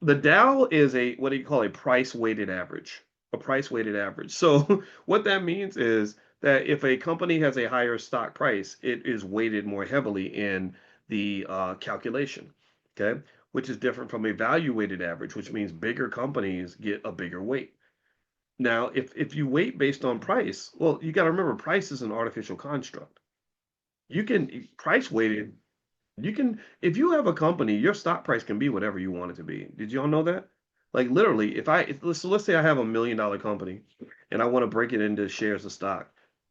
The Dow is a what do you call a price weighted average? A price weighted average. So what that means is that if a company has a higher stock price, it is weighted more heavily in the calculation. Okay, which is different from a value weighted average, which means bigger companies get a bigger weight. Now, if you weight based on price, well, you got to remember price is an artificial construct. You can price weighted. You can, if you have a company, your stock price can be whatever you want it to be. Did y'all know that? Like literally, let's say I have $1 million company and I want to break it into shares of stock,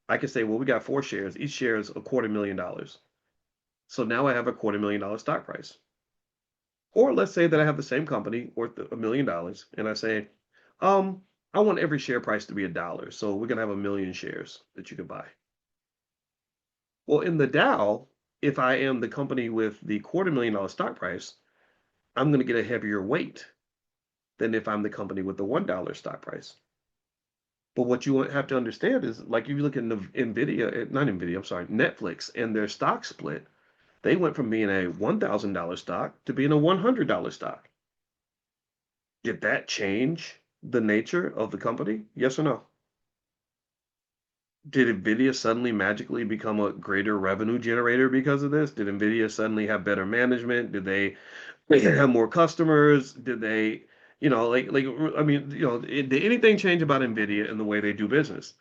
I can say, well, we got four shares. Each share is a $250,000. So now I have a $250,000 stock price. Or let's say that I have the same company worth $1 million and I say, um, I want every share price to be $1. So we're gonna have 1 million shares that you can buy. Well, in the Dow, if I am the company with the $250,000 stock price, I'm going to get a heavier weight than if I'm the company with the $1 stock price. But what you have to understand is, like, if you look at Nvidia, not Nvidia, I'm sorry, Netflix and their stock split, they went from being a $1,000 stock to being a $100 stock. Did that change the nature of the company? Yes or no? Did Nvidia suddenly magically become a greater revenue generator because of this? Did Nvidia suddenly have better management? Did they have more customers? Did they, I mean, did anything change about Nvidia and the way they do business?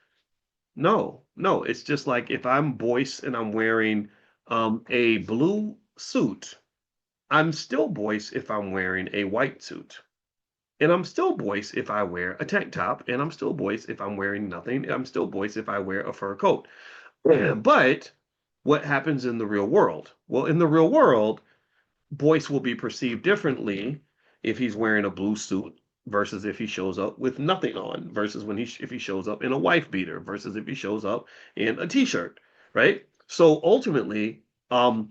No, no. It's just like if I'm Boyce and I'm wearing a blue suit, I'm still Boyce if I'm wearing a white suit. And I'm still Boyce if I wear a tank top, and I'm still Boyce if I'm wearing nothing. I'm still Boyce if I wear a fur coat. But what happens in the real world? Well, in the real world, Boyce will be perceived differently if he's wearing a blue suit versus if he shows up with nothing on, versus if he shows up in a wife beater versus if he shows up in a t-shirt, right? So ultimately, um,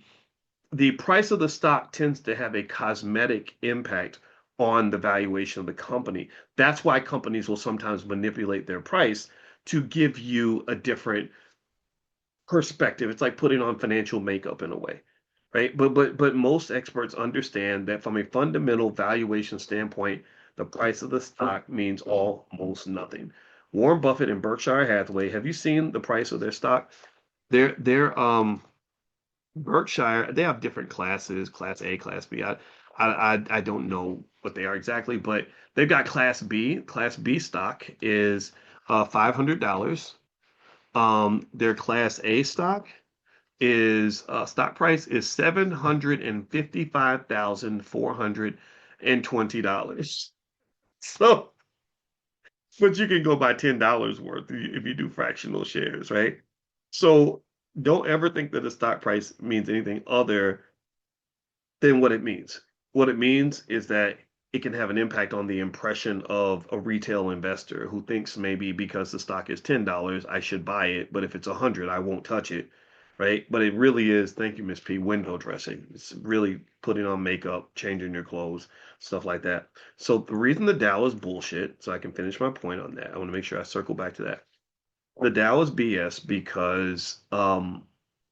the price of the stock tends to have a cosmetic impact on the valuation of the company. That's why companies will sometimes manipulate their price to give you a different perspective. It's like putting on financial makeup in a way, right? But most experts understand that from a fundamental valuation standpoint, the price of the stock means almost nothing. Warren Buffett and Berkshire Hathaway, have you seen the price of their stock? Their Berkshire, they have different classes, class A, class B. I don't know what they are exactly, but they've got class B. Class B stock is $500. Their class A stock price is $755,420. So, but you can go buy $10 worth if you do fractional shares, right? So don't ever think that the stock price means anything other than what it means. What it means is that it can have an impact on the impression of a retail investor who thinks maybe because the stock is $10, I should buy it, but if it's 100, I won't touch it, right? But it really is, thank you, Miss P, window dressing. It's really putting on makeup, changing your clothes, stuff like that. So the reason the Dow is bullshit, so I can finish my point on that. I want to make sure I circle back to that. The Dow is BS because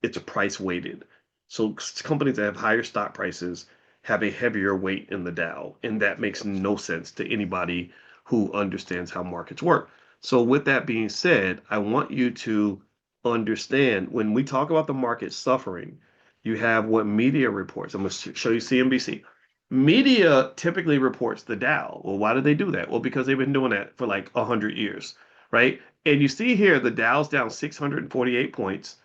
it's a price weighted. So companies that have higher stock prices have a heavier weight in the Dow, and that makes no sense to anybody who understands how markets work. So with that being said, I want you to understand when we talk about the market suffering, you have what media reports. I'm going to show you CNBC. Media typically reports the Dow. Well, why do they do that? Well, because they've been doing that for like 100 years, right? And you see here the Dow's down 648 points.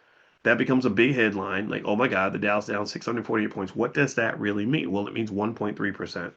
That becomes a big headline, like, oh my God, the Dow's down 648 points. What does that really mean? Well, it means 1.3%.